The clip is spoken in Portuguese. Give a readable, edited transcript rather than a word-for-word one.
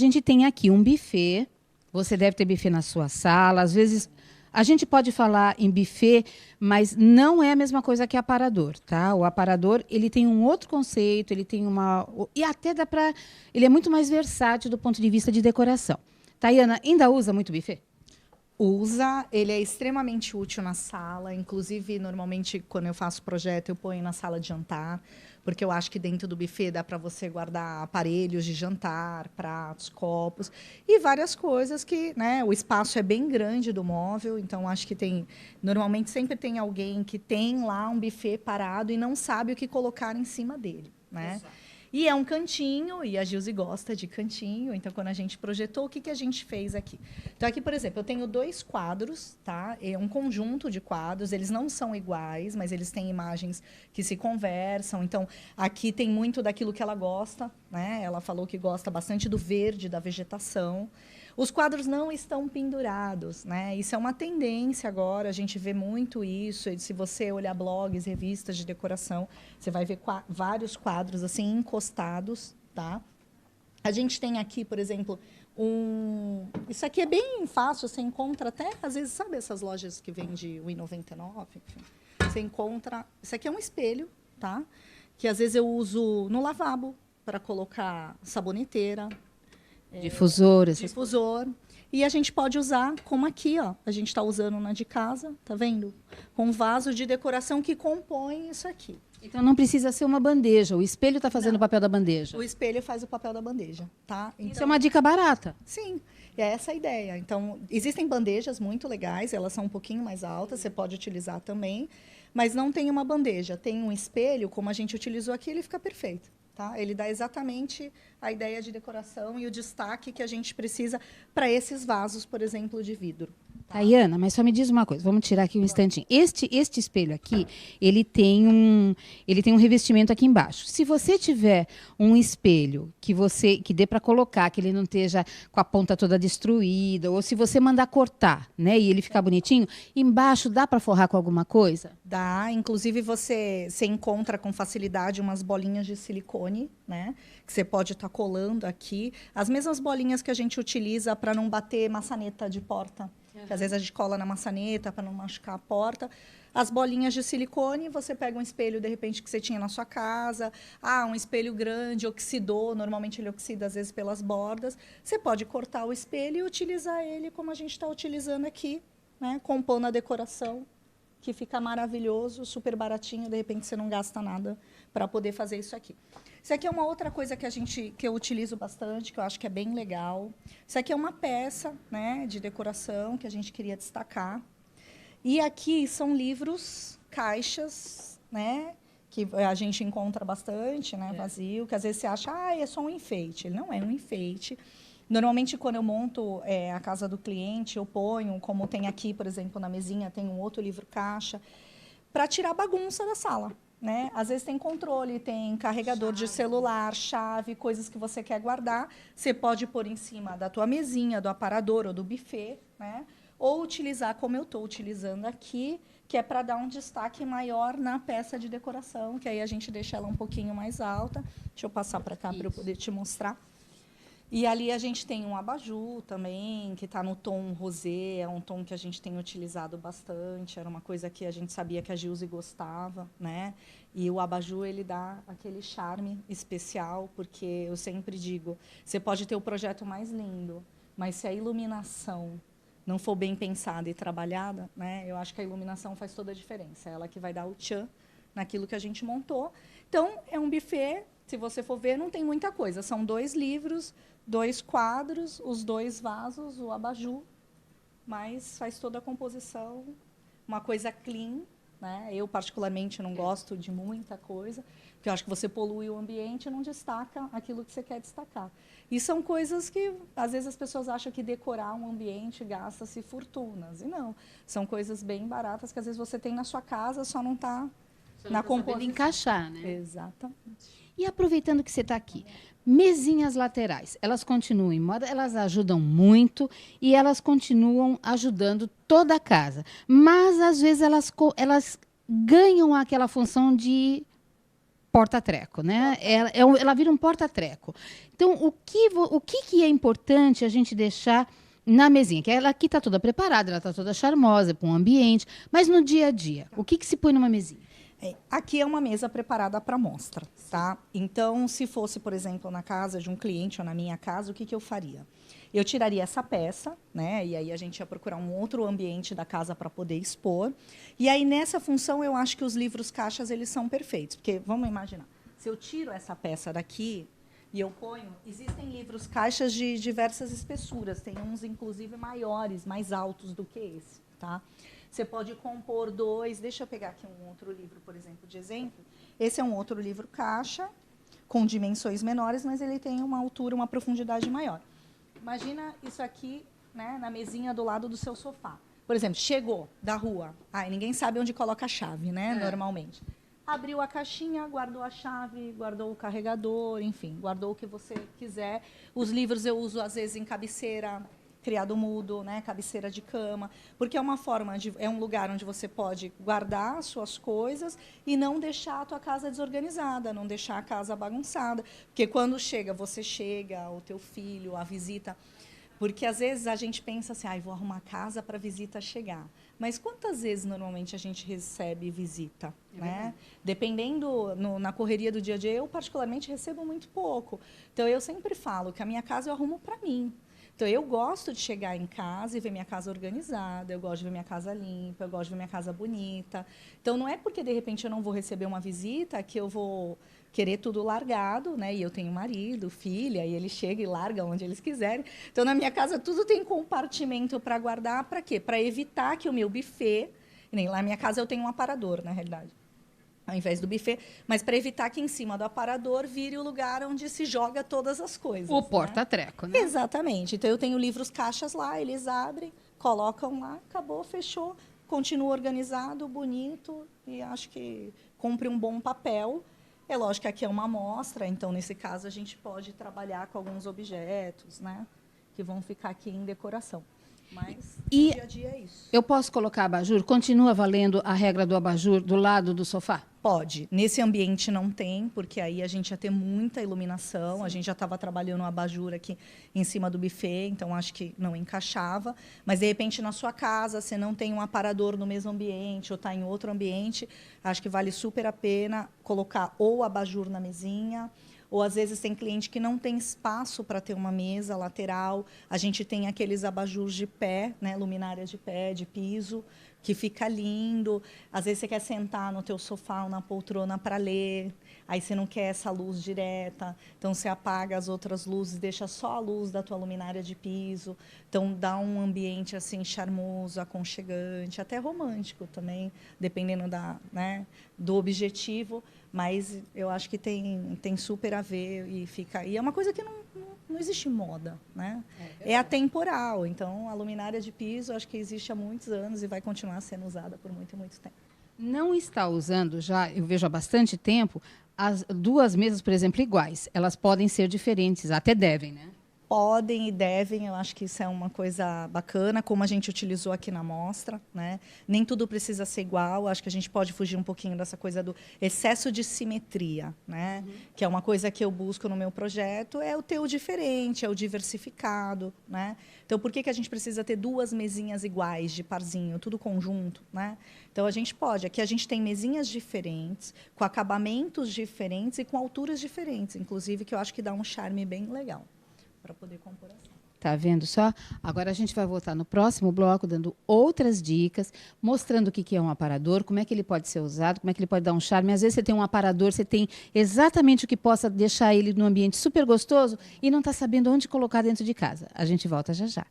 A gente tem aqui um buffet, você deve ter buffet na sua sala, às vezes a gente pode falar em buffet, mas não é a mesma coisa que aparador, tá? O aparador, ele tem um outro conceito, ele tem uma... E até dá para... Ele é muito mais versátil do ponto de vista de decoração. Tayana, ainda usa muito buffet? Usa, ele é extremamente útil na sala, inclusive, normalmente, quando eu faço projeto, eu ponho na sala de jantar, porque eu acho que dentro do buffet dá para você guardar aparelhos de jantar, pratos, copos, e várias coisas que, né, o espaço é bem grande do móvel, então acho que tem, normalmente sempre tem alguém que tem lá um buffet parado e não sabe o que colocar em cima dele, né? Exato. E é um cantinho, e a Gilze gosta de cantinho, então, quando a gente projetou, o que a gente fez aqui? Então, aqui, por exemplo, eu tenho 2 quadros, tá? É um conjunto de quadros, eles não são iguais, mas eles têm imagens que se conversam. Então, aqui tem muito daquilo que ela gosta, né? Ela falou que gosta bastante do verde, da vegetação. Os quadros não estão pendurados, né? Isso é uma tendência agora, a gente vê muito isso. E se você olhar blogs, revistas de decoração, você vai ver vários quadros assim encostados, tá? A gente tem aqui, por exemplo, isso aqui é bem fácil, você encontra até, às vezes, sabe essas lojas que vendem R$1,99? Enfim, você encontra... Isso aqui é um espelho, tá? Que às vezes eu uso no lavabo para colocar saboneteira, difusor. E a gente pode usar como aqui, ó. A gente está usando na de casa, tá vendo? Com um vaso de decoração que compõe isso aqui. Então não precisa ser uma bandeja. O espelho está fazendo o papel da bandeja. O espelho faz o papel da bandeja, tá? Então, isso é uma dica barata. Sim, é essa a ideia. Então, existem bandejas muito legais, elas são um pouquinho mais altas, você pode utilizar também, mas não tem uma bandeja. Tem um espelho, como a gente utilizou aqui, ele fica perfeito. Tá? Ele dá exatamente a ideia de decoração e o destaque que a gente precisa para esses vasos, por exemplo, de vidro. Tá? Tayana, mas só me diz uma coisa, vamos tirar aqui um instantinho. Este espelho aqui, ele tem um revestimento aqui embaixo. Se você tiver um espelho que dê para colocar, que ele não esteja com a ponta toda destruída, ou se você mandar cortar, né, e ele ficar bonitinho, embaixo dá para forrar com alguma coisa? Dá, inclusive você encontra com facilidade umas bolinhas de silicone, né, que você pode estar colando aqui. As mesmas bolinhas que a gente utiliza para não bater maçaneta de porta. Que às vezes a gente cola na maçaneta para não machucar a porta. As bolinhas de silicone, você pega um espelho, de repente, que você tinha na sua casa. Um espelho grande, oxidou. Normalmente ele oxida, às vezes, pelas bordas. Você pode cortar o espelho e utilizar ele como a gente está utilizando aqui, né? Compondo a decoração, que fica maravilhoso, super baratinho. De repente, você não gasta nada para poder fazer isso aqui. Isso aqui é uma outra coisa que eu utilizo bastante, que eu acho que é bem legal. Isso aqui é uma peça, né, de decoração que a gente queria destacar. E aqui são livros, caixas, né, que a gente encontra bastante, né, vazio, que às vezes você acha, é só um enfeite. Ele não é um enfeite. Normalmente, quando eu monto a casa do cliente, eu ponho, como tem aqui, por exemplo, na mesinha, tem um outro livro caixa, para tirar a bagunça da sala. Né? Às vezes tem controle, tem carregador de celular, chave, coisas que você quer guardar. Você pode pôr em cima da tua mesinha, do aparador ou do buffet, né? Ou utilizar como eu estou utilizando aqui, que é para dar um destaque maior na peça de decoração, que aí a gente deixa ela um pouquinho mais alta. Deixa eu passar para cá para eu poder te mostrar. E ali a gente tem um abajur também, que está no tom rosé, é um tom que a gente tem utilizado bastante, era uma coisa que a gente sabia que a Gilze gostava, né? E o abajur, ele dá aquele charme especial, porque eu sempre digo, você pode ter o projeto mais lindo, mas se a iluminação não for bem pensada e trabalhada, né? Eu acho que a iluminação faz toda a diferença, é ela que vai dar o tchan naquilo que a gente montou. Então, é um buffet, se você for ver, não tem muita coisa, são 2 livros, 2 quadros, os 2 vasos, o abajur, mas faz toda a composição, uma coisa clean, né? Eu, particularmente, não gosto de muita coisa, porque eu acho que você polui o ambiente e não destaca aquilo que você quer destacar. E são coisas que, às vezes, as pessoas acham que decorar um ambiente gasta-se fortunas. E não, são coisas bem baratas que, às vezes, você tem na sua casa, só não está na composição. Encaixar, né? Exatamente. E aproveitando que você está aqui, mesinhas laterais, elas continuam em moda, elas ajudam muito e elas continuam ajudando toda a casa. Mas, às vezes, elas ganham aquela função de porta-treco, né? Ela vira um porta-treco. Então, o que é importante a gente deixar na mesinha? Que ela aqui está toda preparada, ela está toda charmosa, para um ambiente, mas no dia a dia, o que se põe numa mesinha? Aqui é uma mesa preparada para mostra, tá? Então, se fosse, por exemplo, na casa de um cliente ou na minha casa, o que eu faria? Eu tiraria essa peça, né? E aí a gente ia procurar um outro ambiente da casa para poder expor. E aí, nessa função, eu acho que os livros caixas, eles são perfeitos. Porque, vamos imaginar, se eu tiro essa peça daqui e eu ponho... Existem livros caixas de diversas espessuras. Tem uns, inclusive, maiores, mais altos do que esse, tá? Você pode compor 2... Deixa eu pegar aqui um outro livro, por exemplo, de exemplo. Esse é um outro livro caixa, com dimensões menores, mas ele tem uma altura, uma profundidade maior. Imagina isso aqui, né, na mesinha do lado do seu sofá. Por exemplo, chegou da rua. Ninguém sabe onde coloca a chave, né, normalmente. Abriu a caixinha, guardou a chave, guardou o carregador, enfim, guardou o que você quiser. Os livros eu uso, às vezes, em cabeceira, criado mudo, né, cabeceira de cama, porque é uma forma é um lugar onde você pode guardar as suas coisas e não deixar a tua casa desorganizada, não deixar a casa bagunçada, porque quando você chega, o teu filho, a visita, porque às vezes a gente pensa assim, vou arrumar a casa para a visita chegar, mas quantas vezes normalmente a gente recebe visita, né? Dependendo na correria do dia a dia, eu particularmente recebo muito pouco, então eu sempre falo que a minha casa eu arrumo para mim. Então, eu gosto de chegar em casa e ver minha casa organizada, eu gosto de ver minha casa limpa, eu gosto de ver minha casa bonita. Então, não é porque, de repente, eu não vou receber uma visita que eu vou querer tudo largado, né? E eu tenho marido, filha, e eles chegam e largam onde eles quiserem. Então, na minha casa, tudo tem compartimento para guardar. Para quê? Para evitar que o meu buffet... Nem lá na minha casa eu tenho um aparador, na realidade, ao invés do buffet, mas para evitar que em cima do aparador vire o lugar onde se joga todas as coisas. O porta-treco, né? Exatamente. Então, eu tenho livros caixas lá, eles abrem, colocam lá, acabou, fechou, continua organizado, bonito, e acho que cumpre um bom papel. É lógico que aqui é uma amostra, então, nesse caso, a gente pode trabalhar com alguns objetos, né, que vão ficar aqui em decoração. Mas, no dia a dia é isso. Eu posso colocar abajur? Continua valendo a regra do abajur do lado do sofá? Pode. Nesse ambiente não tem, porque aí a gente ia ter muita iluminação. Sim. A gente já estava trabalhando um abajur aqui em cima do buffet, então acho que não encaixava. Mas, de repente, na sua casa, você não tem um aparador no mesmo ambiente ou está em outro ambiente, acho que vale super a pena colocar ou o abajur na mesinha, ou, às vezes, tem cliente que não tem espaço para ter uma mesa lateral. A gente tem aqueles abajures de pé, né, luminárias de pé, de piso, que fica lindo. Às vezes, você quer sentar no teu sofá ou na poltrona para ler. Aí, você não quer essa luz direta. Então, você apaga as outras luzes, deixa só a luz da tua luminária de piso. Então, dá um ambiente assim charmoso, aconchegante, até romântico também, dependendo do objetivo. Mas eu acho que tem super a ver e fica. E é uma coisa que não existe moda, né? É atemporal. Então, a luminária de piso, acho que existe há muitos anos e vai continuar sendo usada por muito, muito tempo. Não está usando já, eu vejo há bastante tempo, as duas mesas, por exemplo, iguais. Elas podem ser diferentes, até devem, né? Podem e devem, eu acho que isso é uma coisa bacana, como a gente utilizou aqui na mostra, né? Nem tudo precisa ser igual, acho que a gente pode fugir um pouquinho dessa coisa do excesso de simetria, né? Que é uma coisa que eu busco no meu projeto, é o ter o diferente, é o diversificado, né? Então, por que a gente precisa ter duas mesinhas iguais, de parzinho, tudo conjunto, né? Então, a gente pode, aqui a gente tem mesinhas diferentes, com acabamentos diferentes e com alturas diferentes, inclusive, que eu acho que dá um charme bem legal para poder compor assim. Tá vendo só? Agora a gente vai voltar no próximo bloco, dando outras dicas, mostrando o que é um aparador, como é que ele pode ser usado, como é que ele pode dar um charme. Às vezes você tem um aparador, você tem exatamente o que possa deixar ele num ambiente super gostoso e não está sabendo onde colocar dentro de casa. A gente volta já já.